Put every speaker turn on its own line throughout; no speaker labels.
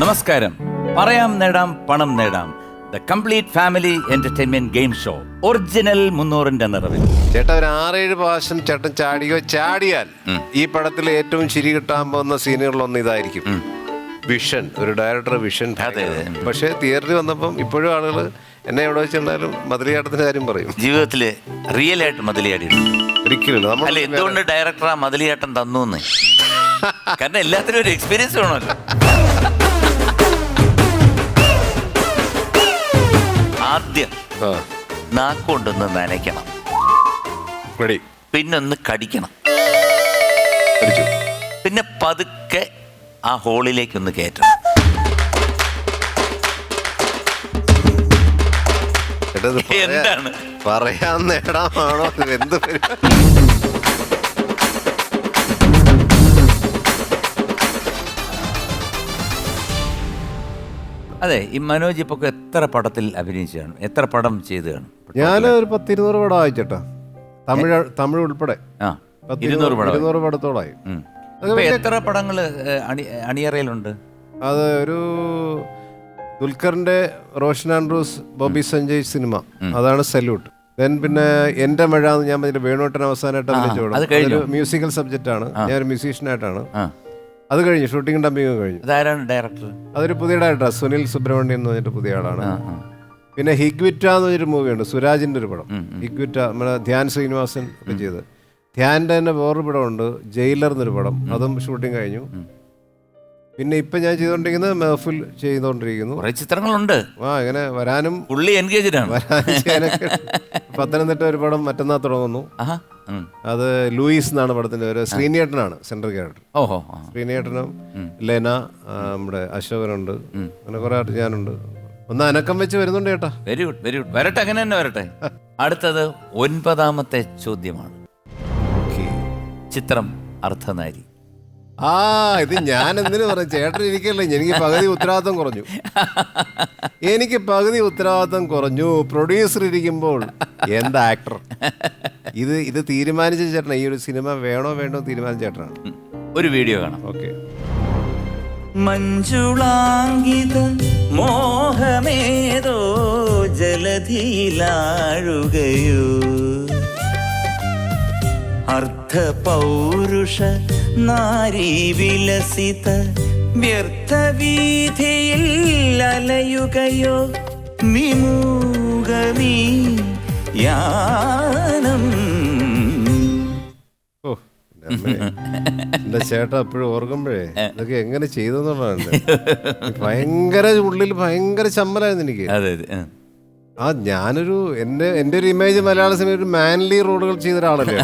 നമസ്കാരം. പറയാം നേടാം പണം നേടാം, the complete family entertainment game show. Original 300ന്റെ നിറവിൽ.
ചേട്ടാ ഒരു 6-7 പ്രാവശ്യം ചേട്ടൻ ചാടിയാൽ ഈ പടത്തിൽ ഏറ്റവും ചിരി കിട്ടാൻ പോകുന്ന സീനുകളിലൊന്നും ഇതായിരിക്കും. വിഷൻ, ഒരു ഡയറക്ടർ വിഷൻ. പക്ഷേ തിയേറ്ററിൽ വന്നപ്പം ഇപ്പോഴും ആളുകൾ എന്നെ എവിടെ വെച്ചിട്ടുണ്ടായാലും മതിലിയാട്ടത്തിന്റെ കാര്യം പറയും.
ജീവിതത്തില് റിയൽ ആയിട്ട് മതിലിയാടി
ഒരിക്കലും
അല്ല. എന്തുകൊണ്ട് ഡയറക്ടർ ആ മതിലിയാട്ടം തന്നു? കാരണം എല്ലാത്തിനും ഒരു എക്സ്പീരിയൻസ് വേണമല്ലോ. ആദ്യം നാക്കൊണ്ടൊന്ന് നനയ്ക്കണം, പിന്നൊന്ന് കടിക്കണം, പിന്നെ പതുക്കെ ആ ഹോളിലേക്കൊന്ന് കയറ്റണം. എന്താണ്
പറയാൻ നേടാമാണോ എന്ത്?
അതെ, ഈ മനോജ് ഇപ്പൊ എത്ര പടത്തിൽ അഭിനയിച്ചാണ്, എത്ര പടം ചെയ്ത് കാണും?
ഞാനൊരു 10-200 പടം അയച്ചേട്ടാ, തമിഴ് ഉൾപ്പെടെ.
200
പടത്തോളായി.
എത്ര പടങ്ങള് അണിയറയിലുണ്ട്?
അത് ഒരു ദുൽഖറിന്റെ റോഷൻ ആൻഡ്രൂസ് ബോബി സഞ്ജയ് സിനിമ, അതാണ് സല്യൂട്ട്. ദെൻ പിന്നെ എന്റെ മഴ എന്ന് ഞാൻ പറഞ്ഞ വേണുട്ടൻ അവസാനമായിട്ട് അഭിനയിച്ചു. മ്യൂസിക്കൽ സബ്ജക്റ്റ് ആണ്, ഞാനൊരു മ്യൂസീഷ്യനായിട്ടാണ്. അത് കഴിഞ്ഞു, ഷൂട്ടിംഗ് ഡബിങ് കഴിഞ്ഞു.
ഡയറക്ടർ? അതൊരു
പുതിയ ഡയറക്ടർ സുനിൽ സുബ്രഹ്മണ്യം എന്ന് പറഞ്ഞിട്ട് പുതിയ ആളാണ്. പിന്നെ ഹിഗ്വിറ്റ എന്ന് പറഞ്ഞൊരു മൂവിയുണ്ട്, സുരാജിന്റെ ഒരു പടം. ഹിഗ്വിറ്റ നമ്മുടെ ധ്യാൻ ശ്രീനിവാസൻ ഒക്കെ ചെയ്ത്. ധ്യാൻ്റെ തന്നെ വേറൊരു പടമുണ്ട്, ജയിലർ എന്നൊരു പടം, അതും ഷൂട്ടിംഗ് കഴിഞ്ഞു. പിന്നെ ഇപ്പൊ ഞാൻ ചെയ്തോണ്ടിരിക്കുന്നത് മെഹഫിൽ ചെയ്തോണ്ടിരിക്കുന്നു.
കുറെ ചിത്രങ്ങളുണ്ട്.
ഇങ്ങനെ വരാനും
പുള്ളി എൻഗേജ്ഡ് ആണ്.
പത്തനംതിട്ട ഒരു പടം മറ്റന്നാൾ തുടങ്ങുന്നു. അത് ലൂയിസ് എന്നാണ് പടത്തിന്റെ പേര്. ശ്രീനിയേട്ടനാണ് സെൻട്രൽ ക്യാരക്ടർ. ശ്രീനിയേട്ടനും ലെന, നമ്മുടെ അശോകനുണ്ട്, അങ്ങനെ കുറെ ഞാനുണ്ട്. ഒന്ന് അനക്കം വെച്ച് വരുന്നുണ്ട് ചേട്ടാ.
Very good, very good. വരട്ടെ, അങ്ങനെ തന്നെ വരട്ടെ. അടുത്തത് 9ാമത്തെ ചോദ്യമാണ്. ചിത്രം അർദ്ധനാരി.
ഇത് ഞാൻ എന്തിനു പറഞ്ഞു ചേട്ടൻ ഇരിക്കല്ലേ, എനിക്ക് പകുതി ഉത്തരവാദിത്വം കുറഞ്ഞു. പ്രൊഡ്യൂസർ ഇരിക്കുമ്പോൾ എന്താ ആക്ടർ? ഇത് തീരുമാനിച്ച ചേട്ടനാ, ഈ ഒരു സിനിമ വേണോ വേണ്ടോ തീരുമാനിച്ച ചേട്ടനാണ്.
ഒരു വീഡിയോ കാണാം.
ഓക്കെ.
മഞ്ജുളാങ്കിത മോഹമേതോ ജലധിയിലാഴുകയോ, അർദ്ധപൗരുഷ നാരീ വിലസിത വ്യർത്ഥവീഥിയിൽ അലയുകയോ, വിമൂകമീ യാനം.
എന്റെ ചേട്ടാ എപ്പോഴും ഓർക്കുമ്പോഴേ ഇതൊക്കെ എങ്ങനെ ചെയ്തെന്നുള്ളതാണ്. ഭയങ്കര ഉള്ളിൽ ഭയങ്കര ചമ്മലായിരുന്നു എനിക്ക്. ഞാനൊരു എന്റെ ഒരു ഇമേജ് മലയാള സിനിമ ഒരു മാൻലി റോഡുകൾ ചെയ്ത ഒരാളല്ലേ.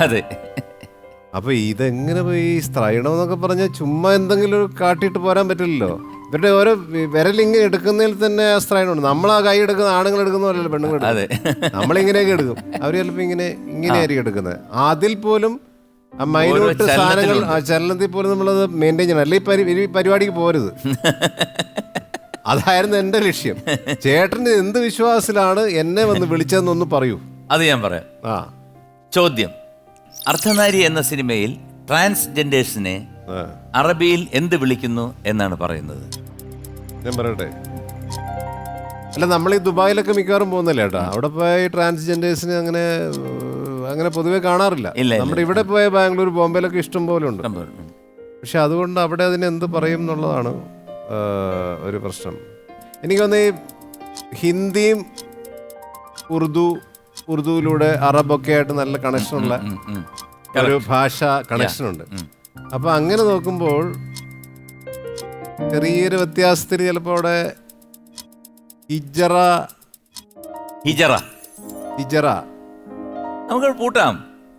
അപ്പൊ ഇതെങ്ങനെ പോയി സ്ത്രൈണം എന്നൊക്കെ പറഞ്ഞാൽ ചുമ്മാ എന്തെങ്കിലും കാട്ടിയിട്ട് പോരാൻ പറ്റില്ലല്ലോ. ഇവരുടെ ഓരോ വിരലിങ്ങനെ എടുക്കുന്നതിൽ തന്നെ ആ സ്ത്രൈണമുണ്ട്. നമ്മളാ കൈ എടുക്കുന്ന ആണുങ്ങൾ എടുക്കുന്ന പോലെയല്ലോ പെണ്ണുങ്ങൾ എടുക്കുന്നത്. നമ്മളിങ്ങനെയൊക്കെ എടുക്കും, അവർ ചിലപ്പോൾ ഇങ്ങനെയായിരിക്കും എടുക്കുന്നത്. അതിൽ പോലും ആ മൈന്യൂട്ട് സാധനങ്ങൾ ആ ചലനത്തിൽ പോലും നമ്മളത് മെയിൻറ്റെയിൻ ചെയ്യണം, അല്ലെങ്കിൽ ഈ പരിപാടിക്ക് പോരുത്. അതായിരുന്നു എന്റെ ലക്ഷ്യം. ചേട്ടന് എന്ത് വിശ്വാസത്തിലാണ് എന്നെ വന്ന് വിളിച്ചതെന്നൊന്ന് പറയൂ.
അത് ഞാൻ പറയാം. ചോദ്യം: അർദ്ധനാരി എന്ന സിനിമയിൽ ട്രാൻസ്ജെൻഡേഴ്സിനെ അറബിയിൽ എന്ത് വിളിക്കുന്നു എന്നാണ് പറയുന്നത്?
ഞാൻ പറയട്ടെ. അല്ല, നമ്മൾ ഈ ദുബായിലൊക്കെ മിക്കവാറും പോകുന്നില്ല ചേട്ടാ, അവിടെ പോയി ട്രാൻസ്ജെൻഡേഴ്സിന് അങ്ങനെ പൊതുവെ കാണാറില്ല. നമ്മുടെ ഇവിടെ പോയ ബാംഗ്ലൂർ, ബോംബെയിലൊക്കെ ഇഷ്ടം പോലെ ഉണ്ട്. പക്ഷെ അതുകൊണ്ട് അവിടെ അതിന് എന്ത് പറയും എന്നുള്ളതാണ് ഒരു പ്രശ്നം. എനിക്ക് തോന്നുന്നു ഈ ഹിന്ദിയും ഉറുദുവിലൂടെ അറബൊക്കെ ആയിട്ട് നല്ല കണക്ഷനുള്ള ഒരു ഭാഷ കണക്ഷനുണ്ട്. അപ്പൊ അങ്ങനെ നോക്കുമ്പോൾ ചെറിയൊരു വ്യത്യാസത്തിൽ ചിലപ്പോൾ അവിടെ ഹിജറ
നമുക്ക് പൂട്ടാം,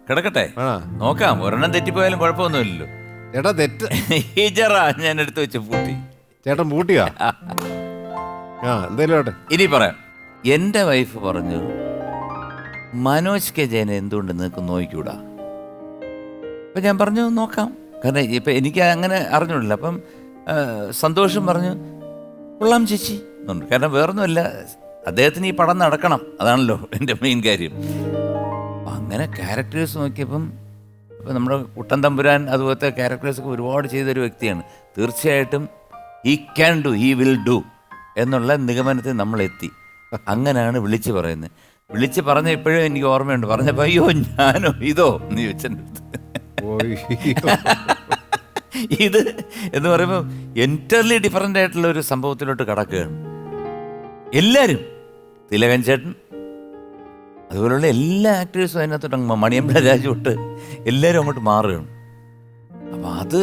കിടക്കട്ടെ, നോക്കാം. ഒരെണ്ണം തെറ്റിപ്പോയാലും കുഴപ്പമൊന്നുമില്ലല്ലോ
ചേട്ടാ. തെറ്റ്
ഹിജറ ഞാൻ എടുത്തു വെച്ച് പൂട്ടി.
ചേട്ടൻ പൂട്ടിയാ? എന്തേലും
ഇനി പറയാം. എന്റെ വൈഫ് പറഞ്ഞു, മനോജ് കെ ജയനെ എന്തുകൊണ്ട് നിങ്ങൾക്ക് നോക്കിക്കൂടാ? അപ്പം ഞാൻ പറഞ്ഞു നോക്കാം, കാരണം ഇപ്പം എനിക്ക് അങ്ങനെ അറിഞ്ഞിട്ടില്ല. അപ്പം സന്തോഷം പറഞ്ഞു, കൊള്ളാം ചേച്ചി എന്നുണ്ട്. കാരണം വേറൊന്നുമില്ല, അദ്ദേഹത്തിന് ഈ പടം നടക്കണം, അതാണല്ലോ എൻ്റെ മെയിൻ കാര്യം. അങ്ങനെ ക്യാരക്ടേഴ്സ് നോക്കിയപ്പം ഇപ്പം നമ്മുടെ കുട്ടൻ തമ്പുരാൻ അതുപോലത്തെ ക്യാരക്ടേഴ്സൊക്കെ ഒരുപാട് ചെയ്തൊരു വ്യക്തിയാണ്. തീർച്ചയായിട്ടും he can do, he will do എന്നുള്ള നിഗമനത്തിൽ നമ്മൾ എത്തി. അങ്ങനെയാണ് വിളിച്ച് പറയുന്നത്. വിളിച്ച് പറഞ്ഞ ഇപ്പോഴും എനിക്ക് ഓർമ്മയുണ്ട്. പറഞ്ഞപ്പോൾ അയ്യോ ഞാനോ ഇതോ എന്ന് ചോദിച്ചെടുത്ത്. ഇത് എന്ന് പറയുമ്പോൾ എൻറ്റർലി ഡിഫറൻ്റ് ആയിട്ടുള്ള ഒരു സംഭവത്തിലോട്ട് കടക്കുകയാണ് എല്ലാവരും. തിലകൻ ചേട്ടൻ അതുപോലുള്ള എല്ലാ ആക്ടേഴ്സും അതിനകത്തോട്ട് അങ്ങ് മണിയമ്പള രാജു തൊട്ട് എല്ലാവരും അങ്ങോട്ട് മാറുകയാണ്. അപ്പം അത്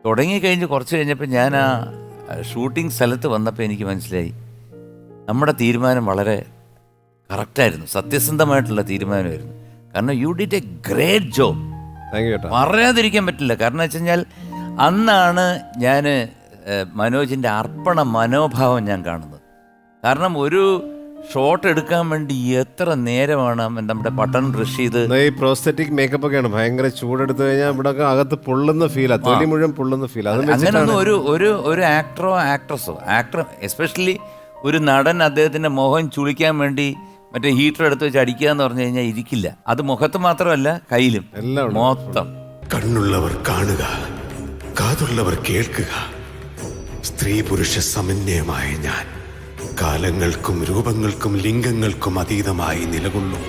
തുടങ്ങിക്കഴിഞ്ഞ് കുറച്ച് കഴിഞ്ഞപ്പോൾ ഞാൻ ആ ഷൂട്ടിംഗ് സ്ഥലത്ത് വന്നപ്പോൾ എനിക്ക് മനസ്സിലായി നമ്മുടെ തീരുമാനം വളരെ കറക്റ്റായിരുന്നു, സത്യസന്ധമായിട്ടുള്ള തീരുമാനമായിരുന്നു. കാരണം you did A great job, പറയാതിരിക്കാൻ പറ്റില്ല. കാരണം വെച്ച് കഴിഞ്ഞാൽ അന്നാണ് ഞാൻ മനോജിൻ്റെ അർപ്പണ മനോഭാവം ഞാൻ കാണുന്നത്. കാരണം ഒരു ഷോട്ട് എടുക്കാൻ വേണ്ടി എത്ര നേരമാണ് നമ്മുടെ പട്ടൺ റഷീദ്
ഈ പ്രോസ്തെറ്റിക് മേക്കപ്പ് ഒക്കെയാണ് ഭയങ്കര ചൂടെടുത്ത് കഴിഞ്ഞാൽ ഇവിടെ അകത്ത് പൊള്ളുന്ന ഫീൽ, തൊലി മുഴുവൻ പൊള്ളുന്ന ഫീൽ.
അങ്ങനെയൊന്നും ഒരു ആക്ടറോ ആക്ട്രസോ എസ്പെഷ്യലി ഒരു നടൻ അദ്ദേഹത്തിൻ്റെ മുഖം ചുളിക്കാൻ വേണ്ടി മറ്റേ ഹീറ്റർ എടുത്ത് വെച്ച് അടിക്കുക എന്ന് പറഞ്ഞു കഴിഞ്ഞാൽ ഇരിക്കില്ല. അത് മുഖത്ത് മാത്രമല്ല കയ്യിലും മൊത്തം.
കണ്ണുള്ളവർ കാണുക, കാതുള്ളവർ കേൾക്കുക. സ്ത്രീ പുരുഷ സമന്വയമായ ഞാൻ കാലങ്ങൾക്കും രൂപങ്ങൾക്കും ലിംഗങ്ങൾക്കും അതീതമായി നിലകൊള്ളുന്നു.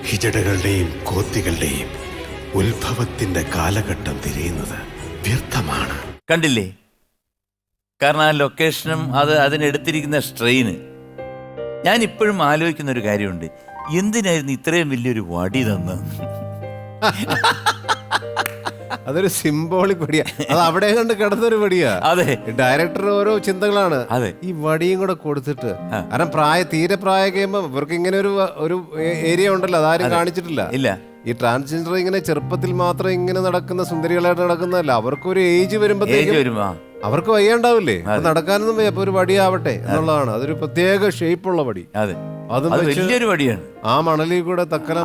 ഹിജടകളുടെയും കോത്തികളുടെയും ഉത്ഭവത്തിന്റെ കാലഘട്ടം തിരയുന്നത് വ്യർത്ഥമാണ്.
കണ്ടില്ലേ? കാരണം ആ ലൊക്കേഷനും അതിനെടുത്തിരിക്കുന്ന സ്ട്രെയിന്. ഞാൻ ഇപ്പോഴും ആലോചിക്കുന്ന ഒരു കാര്യമുണ്ട്, എന്തിനായിരുന്നു ഇത്രയും വലിയൊരു വടി തന്നത്?
അതൊരു സിംബോളിക് വടിയാ, അത് അവിടെ കണ്ട് കിടന്നൊരു വടിയാ.
അതെ,
ഡയറക്ടർ ഓരോ ചിന്തകളാണ്.
അതെ,
ഈ വടിയും കൂടെ കൊടുത്തിട്ട്, കാരണം തീരെ പ്രായം കഴിയുമ്പോ ഇവർക്ക് ഇങ്ങനെ ഒരു ഏരിയ ഉണ്ടല്ലോ, അതാരും കാണിച്ചിട്ടില്ല.
ഇല്ല,
ഈ ട്രാൻസ്ജെൻഡർ ഇങ്ങനെ ചെറുപ്പത്തിൽ മാത്രം ഇങ്ങനെ നടക്കുന്ന സുന്ദരികളായിട്ട് നടക്കുന്നതല്ല, അവർക്കൊരു ഏജ് വരുമ്പോഴത്തേക്കും അവർക്ക് വയ്യാണ്ടാവില്ലേ, നടക്കാനൊന്നും വയ്യ. അപ്പൊ ഒരു വടിയാവട്ടെ എന്നുള്ളതാണ്. അതൊരു പ്രത്യേക ഷേപ്പുള്ള വടി.
അതും വലിയൊരു വടിയാണ്.
ആ മണലിൽ കൂടെ തക്കല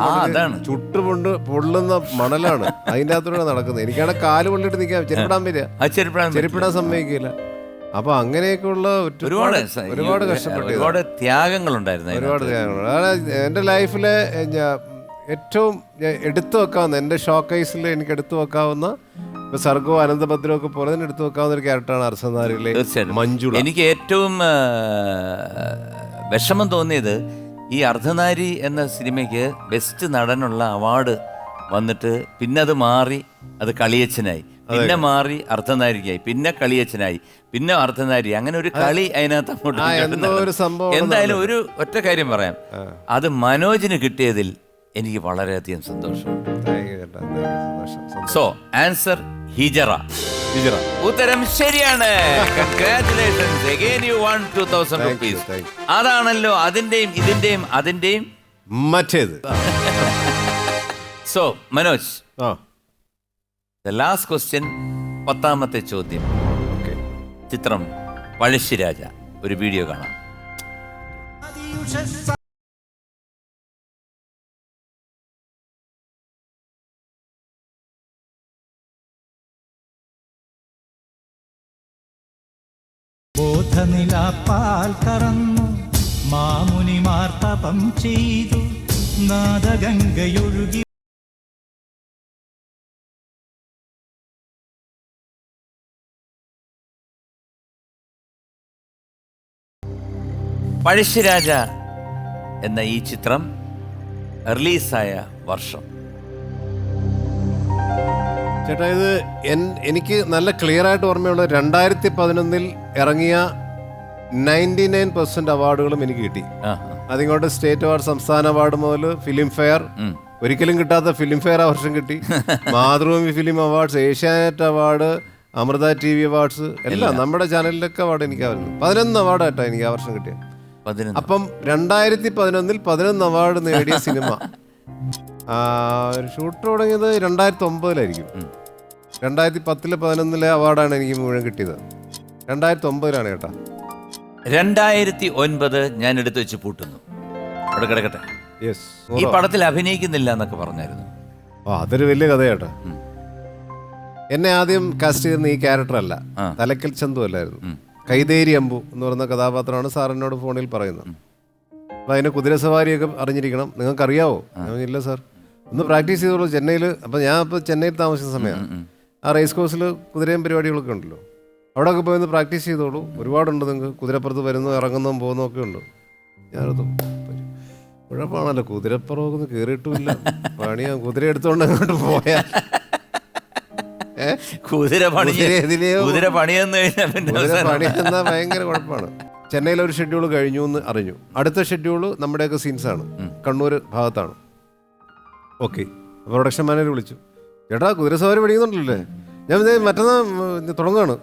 ചുട്ടുകൊണ്ട് പൊള്ളുന്ന മണലാണ് അതിൻ്റെ അകത്തൂടെ നടക്കുന്നത്. എനിക്കാണ് കാല് പൊള്ളിട്ട് നിൽക്കാൻ ചെരുപ്പിടാൻ വരിക, ചെരുപ്പിടാൻ സമ്മതിക്കില്ല. അപ്പൊ അങ്ങനെയൊക്കെയുള്ള ഒരുപാട് കഷ്ടപ്പെട്ടു,
ഒരുപാട് ത്യാഗങ്ങളുണ്ടായിരുന്നു.
ഒരുപാട് ത്യാഗങ്ങൾ. അതാണ് എൻ്റെ ലൈഫിലെ ഏറ്റവും എടുത്തു വെക്കാവുന്ന, എൻ്റെ ഷോക്കേസിൽ എനിക്ക് എടുത്തു വെക്കാവുന്ന, ഇപ്പൊ സർഗോ അനന്തഭദ്രവും ഒക്കെ പോലെ തന്നെ എടുത്തു വെക്കാവുന്ന ഒരു ക്യാരക്ടറാണ് അർദ്ധനാരിയിലെ മഞ്ജുള.
എനിക്ക് ഏറ്റവും വിഷമം തോന്നിയത് ഈ അർദ്ധനാരി എന്ന സിനിമയ്ക്ക് ബെസ്റ്റ് നടനുള്ള അവാർഡ് വന്നിട്ട് പിന്നെ അത് മാറി അത് കളിയച്ഛനായി, പിന്നെ മാറി അർദ്ധനാരിക്കായി, പിന്നെ കളിയച്ഛനായി, പിന്നെ അർദ്ധനാരി, അങ്ങനെ ഒരു കളി അതിനകത്ത് അങ്ങോട്ട്. എന്തായാലും ഒരു ഒറ്റ കാര്യം പറയാം, അത് മനോജിന് കിട്ടിയതിൽ എനിക്ക് വളരെയധികം സന്തോഷമുണ്ട്. സോ ആൻസർ ഹിജറ. ഉത്തരം ശരിയാണ്. Congratulations, again you one 2000 rupees. അതാണല്ലോ അതിന്റെയും
മറ്റേത്.
So Manoj, the last question, 10ാമത്തെ ചോദ്യം. ചിത്രം പഴശ്ശിരാജ. ഒരു വീഡിയോ കാണാം.
ബോധനിലാപ്പാൽ കറന്നു മാമുനിമാർ തപം ചെയ്തു നാദഗംഗയൊഴുകി.
പഴശ്ശിരാജ എന്ന ഈ ചിത്രം റിലീസായ വർഷം?
ചേട്ടാ, ഇത് എനിക്ക് നല്ല ക്ലിയർ ആയിട്ട് ഓർമ്മയുള്ളത് 2011 ഇറങ്ങിയ 99% അവാർഡുകളും എനിക്ക് കിട്ടി. അതിങ്ങോട്ട് സ്റ്റേറ്റ് അവാർഡ്, സംസ്ഥാന അവാർഡ് മുതൽ ഫിലിം ഫെയർ, ഒരിക്കലും കിട്ടാത്ത ഫിലിം ഫെയർ ആ വർഷം കിട്ടി, Mathrubhumi film awards, Asianet award, Amrita TV awards, എല്ലാം നമ്മുടെ ചാനലിലൊക്കെ അവാർഡ് എനിക്ക് വരുന്നു. 11 അവാർഡ് ആയിട്ടാണ് എനിക്ക് ആ വർഷം കിട്ടിയത്. അപ്പം 2011 11 അവാർഡ് നേടിയ സിനിമ. ഷൂട്ട് തുടങ്ങിയത് 2009 2010 11 അവാർഡാണ് എനിക്ക് മുഴുവൻ കിട്ടിയത്. 2009 കേട്ടാ.
2009 ഞാൻ എടുത്തു വെച്ച് പൂട്ടുന്നു. അവിടെ കിടക്കട്ടെ. ഈ പടത്തിൽ അഭിനയിക്കുന്നില്ല എന്നൊക്കെ പറഞ്ഞായിരുന്നു.
അതൊരു വലിയ കഥയാട്ടാ. എന്നെ ആദ്യം കാസ്റ്റ് ചെയ്യുന്ന ഈ ക്യാരക്ടർ അല്ല, തലക്കൽ ചന്തു അല്ലായിരുന്നു, കൈതേരി അമ്പു എന്ന് പറയുന്ന കഥാപാത്രമാണ് സാർ എന്നോട് ഫോണിൽ പറയുന്നത്. അപ്പൊ അതിന് കുതിരസവാരിയൊക്കെ അറിഞ്ഞിരിക്കണം, നിങ്ങൾക്ക് അറിയാവോ? ഇല്ല സാർ, ഒന്ന് പ്രാക്ടീസ് ചെയ്തോളൂ ചെന്നൈയിൽ. അപ്പം ഞാൻ ഇപ്പോൾ ചെന്നൈയിൽ താമസിക്കുന്ന സമയമാണ്. ആ റേസ് കോഴ്സിൽ കുതിരയും പരിപാടികളൊക്കെ ഉണ്ടല്ലോ. അവിടെയൊക്കെ പോയി ഒന്ന് പ്രാക്ടീസ് ചെയ്തോളൂ, ഒരുപാടുണ്ട് നിങ്ങൾക്ക്, കുതിരപ്പുറത്ത് വരുന്നതും ഇറങ്ങുന്നതും പോകുന്നതും ഒക്കെ ഉണ്ട്. ഞാനത് കുഴപ്പമാണല്ലോ, കുതിരപ്പുറമൊന്നും കയറിയിട്ടുമില്ല, പണിയാ കുതിര എടുത്തോണ്ട് അങ്ങോട്ട് പോയാൽ
കുതിര പണിയെന്ന്
പണിയെന്നാ ഭയങ്കര കുഴപ്പമാണ്. ചെന്നൈയിലെ ഒരു ഷെഡ്യൂൾ കഴിഞ്ഞു എന്ന് അറിഞ്ഞു. അടുത്ത ഷെഡ്യൂള് നമ്മുടെയൊക്കെ സീൻസാണ്, കണ്ണൂർ ഭാഗത്താണ്. ഓക്കെ, പ്രൊഡക്ഷൻ മാനേജർ വിളിച്ചു, ചേട്ടാ കുതിരസവാരി പഠിക്കുന്നുണ്ടല്ലേ? ഞാൻ മറ്റന്നാ തുടങ്ങുകയാണ്.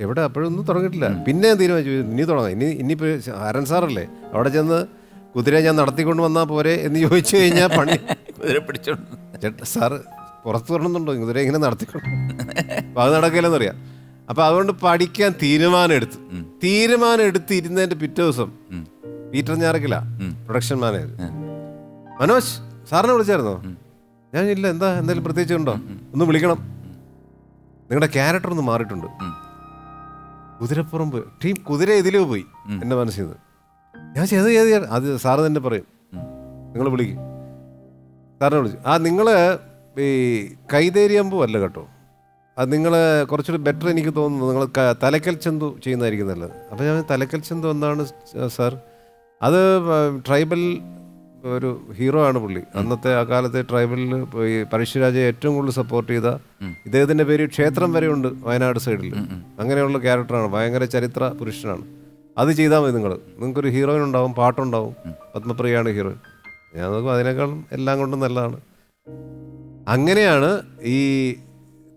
എവിടെ? അപ്പോഴൊന്നും തുടങ്ങിയിട്ടില്ല. പിന്നെ തീരുമാനിച്ചു ഇനി തുടങ്ങാം, ഇനിയിപ്പോൾ ഹരൻ സാറല്ലേ അവിടെ ചെന്ന് കുതിര ഞാൻ നടത്തിക്കൊണ്ട് വന്നാൽ പോരെ എന്ന് ചോദിച്ചു കഴിഞ്ഞാൽ പണി
കുതിര പിടിച്ചോണ്ട്
ചേട്ടാ സാറ് പുറത്ത് വരണമെന്നുണ്ടോ, കുതിര ഇങ്ങനെ നടത്തിക്കൊണ്ട് അപ്പം അത് നടക്കില്ലെന്നറിയാം. അപ്പം അതുകൊണ്ട് പഠിക്കാൻ തീരുമാനം എടുത്തിരുന്നതിൻ്റെ പിറ്റേ ദിവസം പീറ്റർ ഞാറക്കില്ല പ്രൊഡക്ഷൻ മാനേജർ, മനോജ് സാറിനെ വിളിച്ചായിരുന്നോ? ഞാൻ ഇല്ല, എന്താ എന്തെങ്കിലും പ്രത്യേകിച്ച് ഉണ്ടോ? ഒന്ന് വിളിക്കണം, നിങ്ങളുടെ ക്യാരക്ടർ ഒന്ന് മാറിയിട്ടുണ്ട്. കുതിരപ്പുറം പോയി ടീം കുതിര ഇതിലോ പോയി എൻ്റെ മനസ്സിൽ നിന്ന്. ഞാൻ ചെയ്ത് അത് സാറ് തന്നെ പറയും, നിങ്ങൾ വിളിക്കും. സാറിനെ വിളിച്ചു. നിങ്ങൾ ഈ കൈതേരിയമ്പൂ അല്ല കേട്ടോ, അത് നിങ്ങൾ കുറച്ചുകൂടി ബെറ്റർ എനിക്ക് തോന്നുന്നു, നിങ്ങൾ തലക്കൽ ചന്തു ചെയ്യുന്നതായിരിക്കും നല്ലത്. അപ്പോൾ ഞാൻ തലക്കൽ ചന്തു എന്താണ് സാർ? അത് ട്രൈബൽ ഒരു ഹീറോ ആണ് പുള്ളി. അന്നത്തെ ആ കാലത്തെ ട്രൈബലിൽ ഈ പഴശ്ശിരാജയെ ഏറ്റവും കൂടുതൽ സപ്പോർട്ട് ചെയ്ത, ഇദ്ദേഹത്തിൻ്റെ പേര് ക്ഷേത്രം വരെ ഉണ്ട് വയനാട് സൈഡിൽ. അങ്ങനെയുള്ള ക്യാരക്ടറാണ്, ഭയങ്കര ചരിത്ര പുരുഷനാണ്. അത് ചെയ്താൽ മതി നിങ്ങൾക്കൊരു ഹീറോയിൻ ഉണ്ടാവും, പാട്ടുണ്ടാവും. പത്മപ്രിയാണ് ഹീറോയിൻ. ഞാൻ നോക്കും അതിനേക്കാളും എല്ലാം കൊണ്ടും നല്ലതാണ്. അങ്ങനെയാണ് ഈ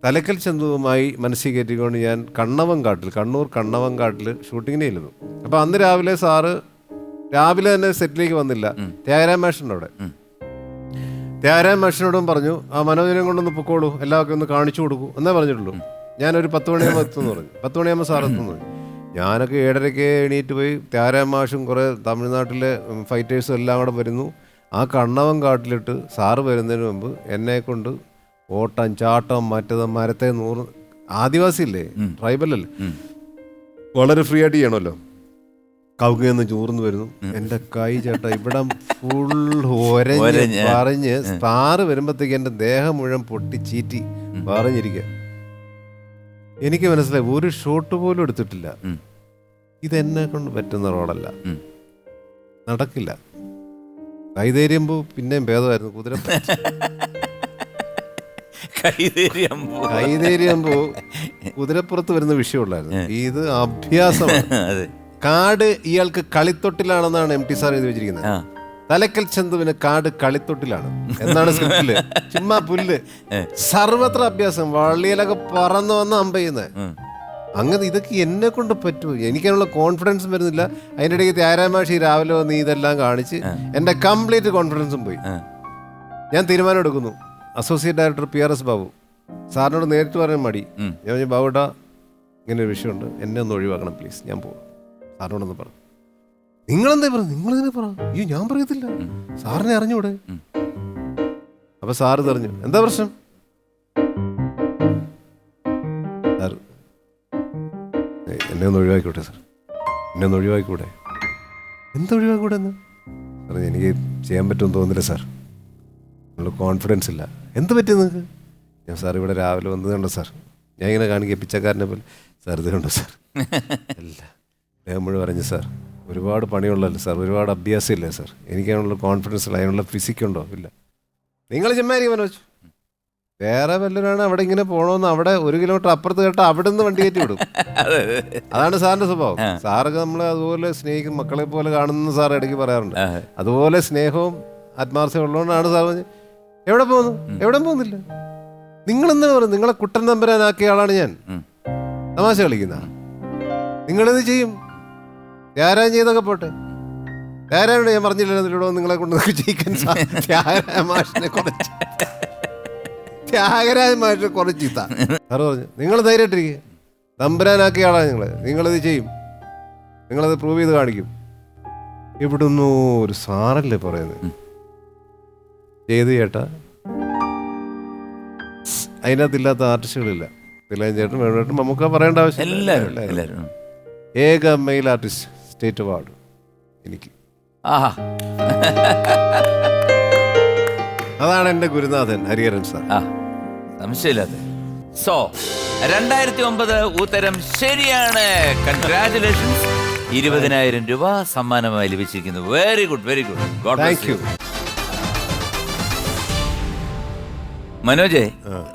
തലക്കൽ ചന്തുവുമായി മനസ്സിൽ കയറ്റിക്കൊണ്ട് ഞാൻ കണ്ണൂർ കണ്ണവൻകാട്ടിൽ ഷൂട്ടിങ്ങിന് ചെല്ലുന്നു. അപ്പോൾ അന്ന് രാവിലെ സാറ് രാവിലെ തന്നെ സെറ്റിലേക്ക് വന്നില്ല. ത്യാഗരാജൻ മാഷിൻ്റെ അവിടെ. ത്യാഗരാജൻ മാഷിനോടും പറഞ്ഞു, ആ മനോജനം കൊണ്ടൊന്ന് പൊക്കോളൂ, എല്ലാവർക്കും ഒന്ന് കാണിച്ചു കൊടുക്കൂ എന്നേ പറഞ്ഞിട്ടുള്ളൂ. ഞാനൊരു 10 മണിയാകുമ്പോൾ എത്തുമെന്ന് പറഞ്ഞു. 10 മണിയാകുമ്പോൾ സാർ എത്തുന്നു. ഞാനൊക്കെ 7:30 എണീറ്റ് പോയി. ത്യാഗരാജൻ മാഷും കുറേ തമിഴ്നാട്ടിലെ ഫൈറ്റേഴ്സും എല്ലാം കൂടെ വരുന്നു. ആ കണ്ണവൻകാട്ടിലിട്ട് സാറ് വരുന്നതിന് മുമ്പ് എന്നെ കൊണ്ട് ഓട്ടം ചാട്ടം മറ്റത് മരത്തെ 100 ആദിവാസിയില്ലേ, ട്രൈബലല്ലേ, വളരെ ഫ്രീ ആയിട്ട് ചെയ്യണമല്ലോ. കവുകയെന്ന് ചൂർന്ന് വരുന്നു. എൻ്റെ കൈ ചേട്ടാ ഇവിടെ ഫുൾ പറഞ്ഞ് സാറ് വരുമ്പോഴത്തേക്ക് എൻ്റെ ദേഹം മുഴുവൻ പൊട്ടി ചീറ്റി പറഞ്ഞിരിക്കുക. എനിക്ക് മനസ്സിലായി ഒരു ഷോട്ട് പോലും എടുത്തിട്ടില്ല. ഇതെന്നെ കൊണ്ട് പറ്റുന്ന റോഡല്ല, നടക്കില്ല. കൈതേരിയമ്പൂ പിന്നെയും ഭേദമായിരുന്നു. കൈതേരിയമ്പൂ കുതിരപ്പുറത്ത് വരുന്ന വിഷയമുള്ളായിരുന്നു. ഇത് അഭ്യാസമാണ്. കാട് ഇയാൾക്ക് കളിത്തൊട്ടിലാണെന്നാണ് MT സാർ എഴുതി വെച്ചിരിക്കുന്നത്. തലക്കൽ ചന്തുവിന് കാട് കളിത്തൊട്ടിലാണ് എന്നാണ് സ്ക്രിപ്റ്റില്. ചുമ്മാ പുല്ല്, സർവത്ര അഭ്യാസം, വള്ളിയിലൊക്കെ പറന്നു വന്ന് അമ്പയുന്നത്. അങ്ങനെ ഇതൊക്കെ എന്നെ കൊണ്ട് പറ്റുമോ? എനിക്കതിനുള്ള കോൺഫിഡൻസും വരുന്നില്ല. അതിൻ്റെ ഇടയ്ക്ക് ത്യാഗരാജൻ രാവിലെ വന്ന് ഇതെല്ലാം കാണിച്ച് എൻ്റെ കംപ്ലീറ്റ് കോൺഫിഡൻസും പോയി. ഞാൻ തീരുമാനം എടുക്കുന്നു. അസോസിയേറ്റ് ഡയറക്ടർ PRS ബാബു സാറിനോട് നേരിട്ട് പറയാൻ മടി. ഞാൻ പറഞ്ഞു, ബാബുട്ടാ ഇങ്ങനെ ഒരു വിഷയമുണ്ട്, എന്നെ ഒന്ന് ഒഴിവാക്കണം പ്ലീസ്, ഞാൻ പോകും. സാറിനോടൊന്ന് പറഞ്ഞു. നിങ്ങളെന്താ പറഞ്ഞു? നിങ്ങളെന്തിനാ പറ? അയ്യോ ഞാൻ പറയത്തില്ല, സാറിനെ അറിഞ്ഞൂടെ? അപ്പൊ സാറ് തെറിഞ്ഞു. എന്താ പ്രശ്നം? സാർ എന്നെ ഒന്ന് ഒഴിവാക്കിക്കൂടെ സാർ, എന്നെ ഒന്ന് ഒഴിവാക്കിക്കൂടെ? എന്താ ഒഴിവാക്കിക്കൂടെ എന്ന് സാർ? എനിക്ക് ചെയ്യാൻ പറ്റുമെന്ന് തോന്നുന്നില്ല സാർ, നിങ്ങൾ കോൺഫിഡൻസ് ഇല്ല. എന്ത് പറ്റി നിങ്ങൾക്ക്? ഞാൻ സാർ ഇവിടെ രാവിലെ വന്നത് കണ്ടോ സാർ, ഞാൻ ഇങ്ങനെ കാണിക്കുക പിച്ചക്കാരനെ പോലെ. സാർ ഇത് കണ്ടോ സാർ? അല്ല അദ്ദേഹം മുഴുവൻ പറഞ്ഞു, സാർ ഒരുപാട് പണിയുള്ളല്ലോ സാർ, ഒരുപാട് അഭ്യാസം ഇല്ലേ സാർ, എനിക്കതിനുള്ള കോൺഫിഡൻസ് ഇല്ല, അതിനുള്ള ഫിസിക്കുണ്ടോ? ഇല്ല. നിങ്ങൾ ചുമ്മാരിക്കും മനോജ്, വേറെ വല്ലവരാണ് അവിടെ ഇങ്ങനെ പോകണമെന്ന് അവിടെ 1 കിലോമീറ്റർ അപ്പുറത്ത് കേട്ടാൽ അവിടെ നിന്ന് വണ്ടി കയറ്റി വിടും. അതാണ് സാറിന്റെ സ്വഭാവം. സാറൊക്കെ നമ്മൾ അതുപോലെ സ്നേഹിക്കും, മക്കളെ പോലെ കാണുന്ന സാർ ഇടയ്ക്ക് പറയാറുണ്ട്. അതുപോലെ സ്നേഹവും ആത്മാർത്ഥവും ഉള്ളതുകൊണ്ടാണ് സാർ പറഞ്ഞത് എവിടെ പോകുന്നു? എവിടെ പോകുന്നില്ല. നിങ്ങളെന്താ പറയുന്നത്? നിങ്ങളെ കുട്ടൻ തമ്പരാനാക്കിയ ആളാണ് ഞാൻ. തമാശ കളിക്കുന്ന നിങ്ങളെന്ത് ചെയ്യും? ത്യാഗരാജൻ ചെയ്തൊക്കെ പോട്ടെ. ത്യാഗരാജനോട് ഞാൻ പറഞ്ഞില്ലല്ലോ നിങ്ങളെ കൊണ്ട് ജയിക്കാൻ. ത്യാഗരാജ മാഷിനെ കുറച്ച് ചീത്ത സാറ് പറഞ്ഞു. നിങ്ങൾ ധൈര്യമായിട്ടിരിക്കുക, തമ്പരാനാക്കിയ ആളാണ് നിങ്ങളത് ചെയ്യും, നിങ്ങളത് പ്രൂവ് ചെയ്ത് കാണിക്കും. ഇവിടുന്ന് ഒരു സാറല്ലേ പറയുന്നത്? ചെയ്ത് ചേട്ടാ, അതിനകത്തില്ലാത്ത ആർട്ടിസ്റ്റുകളില്ല. തിലകൻ ചേട്ടൻ, വേണുചേട്ടൻ, നമുക്ക് പറയേണ്ട ആവശ്യമില്ല. ഏക മെയിൽ ആർട്ടിസ്റ്റ് സ്റ്റേറ്റ് അവാർഡ് എനിക്ക്. അതാണ് എൻ്റെ ഗുരുനാഥൻ ഹരിഹരൻ സാർ.
സംശയമില്ലാതെ സോ 2009 ഉത്തരം ശരിയാണ്. കൺഗ്രാറ്റുലേഷൻസ്. 20,000 രൂപ സമ്മാനമായി ലഭിച്ചിരിക്കുന്നു. Very good, very good. God bless you. മനോജെ,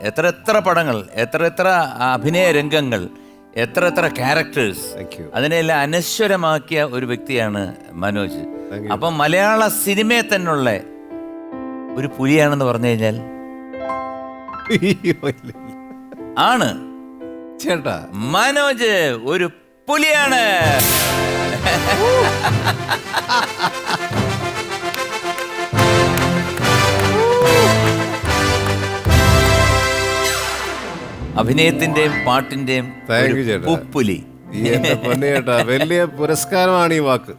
എത്ര പടങ്ങൾ, എത്ര അഭിനയ രംഗങ്ങൾ, എത്ര ക്യാരക്ടേഴ്സ്, അതിനെല്ലാം അനശ്വരമാക്കിയ ഒരു വ്യക്തിയാണ് മനോജ്. അപ്പം മലയാള സിനിമയെ തന്നെയുള്ള ഒരു പുലിയാണെന്ന് പറഞ്ഞു കഴിഞ്ഞാൽ ആണ്
ചേട്ടാ.
മനോജ് ഒരു പുലിയാണ്. അഭിനയത്തിന്റെയും പാട്ടിന്റെയും പുപ്പുലി.
ചേട്ടാ, വലിയ പുരസ്കാരമാണ് ഈ വാക്ക്.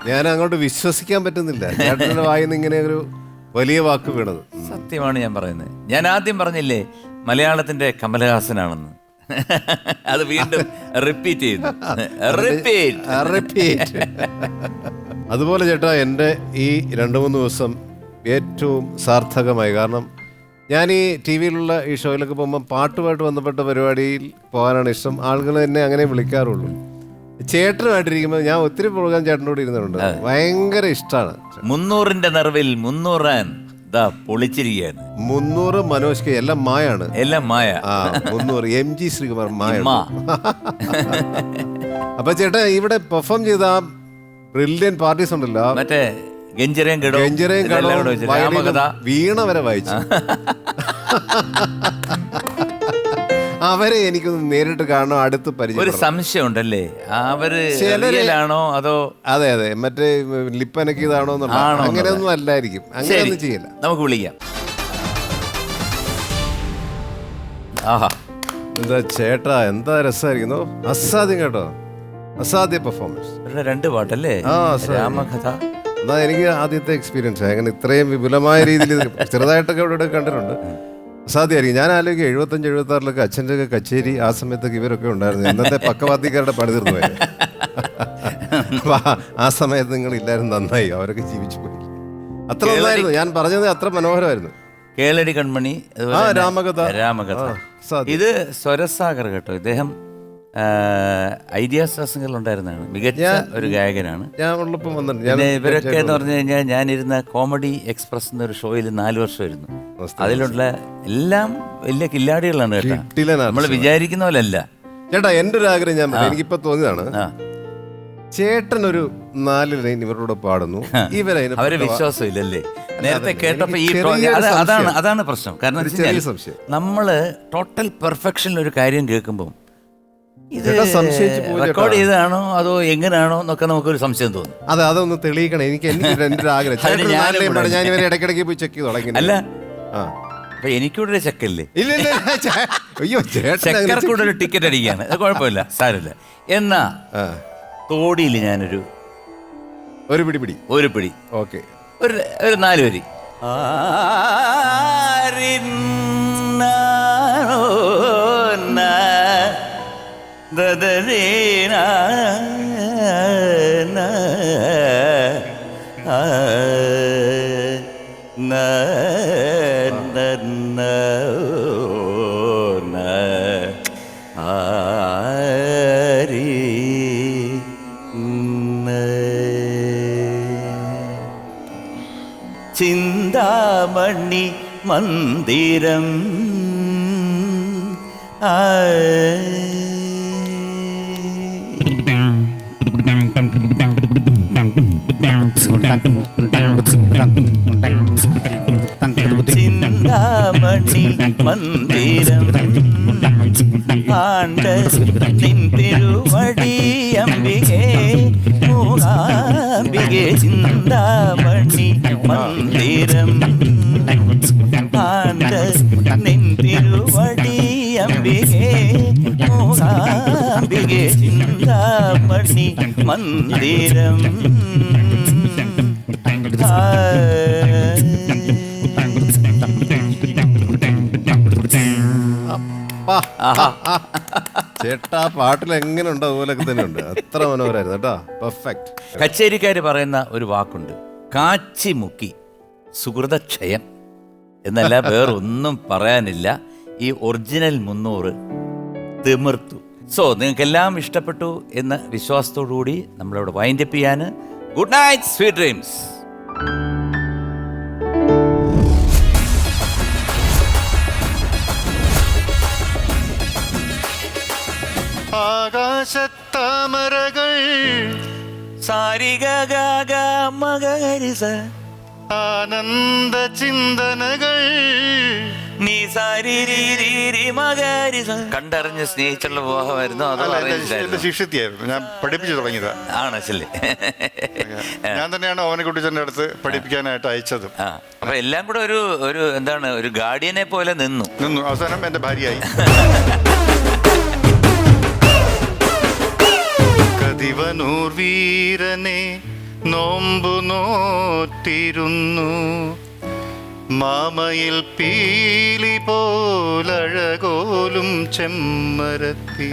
ഞാൻ അങ്ങോട്ട് വിശ്വസിക്കാൻ പറ്റുന്നില്ല. ചേട്ടന്റെ വായിന്ന് ഇങ്ങനെ ഒരു വലിയ വാക്ക് വീണത്.
സത്യമാണ് ഞാൻ പറയുന്നത്. ഞാൻ ആദ്യം പറഞ്ഞില്ലേ മലയാളത്തിന്റെ കമലഹാസനാണെന്ന്. അത് വീണ്ടും റിപ്പീറ്റ് ചെയ്യുന്നു.
റിപ്പീറ്റ്. അതുപോലെ ചേട്ടാ, എൻ്റെ ഈ 2-3 ദിവസം ഏറ്റവും സാർത്ഥകമായി. കാരണം ഞാൻ ഈ ടി വിയിലുള്ള ഈ ഷോയിലൊക്കെ പോകുമ്പോൾ പാട്ടുമായിട്ട് ബന്ധപ്പെട്ട പരിപാടിയിൽ പോകാനാണ് ഇഷ്ടം. ആളുകൾ എന്നെ അങ്ങനെ വിളിക്കാറുള്ളൂ. ചേട്ടനുമായിട്ടിരിക്കുമ്പോൾ ഞാൻ ഒത്തിരി പ്രോഗ്രാം ചേട്ടനോട് ഇരുന്നിട്ടുണ്ട്. ഭയങ്കര ഇഷ്ടമാണ്.
300ന്റെ നിറവിൽ 300 പൊളിച്ചിരിക്കുകയാണ്.
300 മനോജ് കെ, എല്ലാം മായാണ്.
എല്ലാം മായ.
300 MG ശ്രീകുമാർ മായ. അപ്പൊ ചേട്ടാ, ഇവിടെ പെർഫോം ചെയ്ത ബ്രില്യൻ പാർട്ടീസ് ഉണ്ടല്ലോ, മറ്റേ
ഗഞ്ചിറയും
വീണ വരെ വായിച്ചു. അവരെ എനിക്കൊന്ന് നേരിട്ട് കാണണം, അടുത്ത് പരിചയം.
ഒരു സംശയം ഉണ്ടല്ലേ, അവര് റിയലാണോ അതോ?
അതെ, മറ്റേ ലിപ്പനക്കിയതാണോ എന്നുള്ള അങ്ങനെയൊന്നും അല്ലായിരിക്കും. അങ്ങനെയൊന്നും ചെയ്യില്ല.
നമുക്ക് വിളിക്കാം. ആഹാ,
എന്താ ചേട്ടാ, എന്താ രസമായിരിക്കുന്നു. അസാധ്യം കേട്ടോ, അസാധ്യ പെർഫോമൻസ്.
2 പാട്ടല്ലേ, രാമകഥ.
എന്നാ എനിക്ക് ആദ്യത്തെ എക്സ്പീരിയൻസ് അങ്ങനെ ഇത്രയും വിപുലമായ രീതിയിൽ ചെറുതായിട്ടൊക്കെ ഇവിടെ കണ്ടിട്ടുണ്ട്. അസാധ്യമായിരിക്കും. ഞാൻ ആലോചിക്കുക 75-76 അച്ഛൻ്റെ ഒക്കെ കച്ചേരി ആ സമയത്തൊക്കെ ഇവരൊക്കെ ഉണ്ടായിരുന്നു. ഇന്നത്തെ പക്കവാദ്യക്കാരുടെ പണി തീർന്നു പോയത്. ആ സമയത്ത് നിങ്ങൾ ഇല്ലായിരുന്നു, നന്നായി. അവരൊക്കെ ജീവിച്ചു പോയി. അത്ര നന്നായിരുന്നു. ഞാൻ പറഞ്ഞത് അത്ര മനോഹരമായിരുന്നു.
കേളടി കൺമണി, രാമകഥ. ഇത് സ്വരസാഗർ കേട്ടോ. ഇദ്ദേഹം ഐഡിയാസ് ഉണ്ടായിരുന്നതാണ്. മികച്ച ഒരു ഗായകനാണ്. പിന്നെ ഇവരൊക്കെ എന്ന് പറഞ്ഞു കഴിഞ്ഞാൽ ഞാനിരുന്ന കോമഡി എക്സ്പ്രസ് എന്നൊരു ഷോയിൽ 4 വർഷമായിരുന്നു. അതിലുള്ള എല്ലാം വലിയ കില്ലാടികളാണ് കേട്ടോ. നമ്മൾ വിചാരിക്കുന്ന പോലെ അല്ല
ചേട്ടാ. എൻ്റെ ഒരു ആഗ്രഹം ഞാൻ എനിക്കിപ്പോ തോന്നിയതാണ്, ചേട്ടനൊരു 4 ലൈൻ ഇവരോട് പാടുന്നു.
അവരെ വിശ്വാസം ഇല്ലല്ലേ? നേരത്തെ കേട്ടപ്പോ ഈ അതാണ് പ്രശ്നം. കാരണം നമ്മള് ടോട്ടൽ പെർഫെക്ഷനിൽ ഒരു കാര്യം കേൾക്കുമ്പോൾ ഇത് റെക്കോർഡ് ചെയ്താണോ അതോ എങ്ങനെയാണോ എന്നൊക്കെ നമുക്കൊരു സംശയം തോന്നും.
അതൊന്ന് തെളിയിക്കണം. എനിക്ക് എൻ്റെ ആഗ്രഹം. ഞാൻ ഇവരെ ഇടയ്ക്കിടയ്ക്ക് പോയി ചെക്ക് ചെയ്ത് തുടങ്ങി.
അല്ല, അപ്പൊ എനിക്കൂടെ ചെക്കല്ലേ?
അയ്യോ,
ചെക്കർക്കൂടെ ഒരു ടിക്കറ്റ് അടിക്കുകയാണ്. കുഴപ്പമില്ല, സാരമില്ല. എന്നാ തോടിയിൽ ഞാനൊരു പിടി
ഓക്കെ,
ഒരു 4 വരി. ചിന്താമണി മന്ദിരം ചിന്താമണി മന്ദിരം ആണ്ട നിൻ തിരുവടി അംബികേ മൂകാംബികേ. ചിന്താമണി മന്ദിരം ആണ്ട നിൻ തിരുവടി അംബികേ മൂകാംബികേ. ചിന്താമണി മന്ദിരം
ചേട്ടാ, പാട്ടിൽ എങ്ങനെ ഉണ്ട് അതുപോലൊക്കെ തന്നെ ഉണ്ട്. അത്ര മനോഹരമായിരുന്നു കേട്ടോ, പെർഫെക്റ്റ്.
കച്ചേരിക്കാര് പറയുന്ന ഒരു വാക്കുണ്ട്, കാച്ചി മുക്കി സുഹൃതക്ഷയം എന്നല്ല, വേറൊന്നും പറയാനില്ല. ഈ ഒറിജിനൽ 300 തിമിർത്തു. സോ നിങ്ങൾക്കെല്ലാം ഇഷ്ടപ്പെട്ടു എന്ന വിശ്വാസത്തോടു കൂടി നമ്മളിവിടെ വൈൻഡപ്പ് ചെയ്യാൻ. Good night, sweet dreams.
ആകാശത്താമരകൾ
സാരിഗ മകരിസ
ആനന്ദ ചിന്തനകൾ
നീ സാരി മകരിസ. കണ്ടറിഞ്ഞ് സ്നേഹിച്ചുള്ള വിവാഹമായിരുന്നു അതോ
എന്റെ ശിഷ്യത്തിയായിരുന്നു. ഞാൻ പഠിപ്പിച്ചു തുടങ്ങിയതാ.
ആണ് ശരി.
ഞാൻ തന്നെയാണ് ഓവനക്കുട്ടിച്ചന്റെ അടുത്ത് പഠിപ്പിക്കാനായിട്ട് അയച്ചത്.
അപ്പൊ എല്ലാം കൂടെ ഒരു എന്താണ്, ഒരു ഗാർഡിയനെ പോലെ നിന്നു.
അവസാനം എന്റെ ഭാര്യയായി. കതിവനൂർ വീരനെ നോമ്പു നോറ്റിരുന്നു, മാമയിൽ പീലി പോലഴകോലും ചെമ്മരത്തി.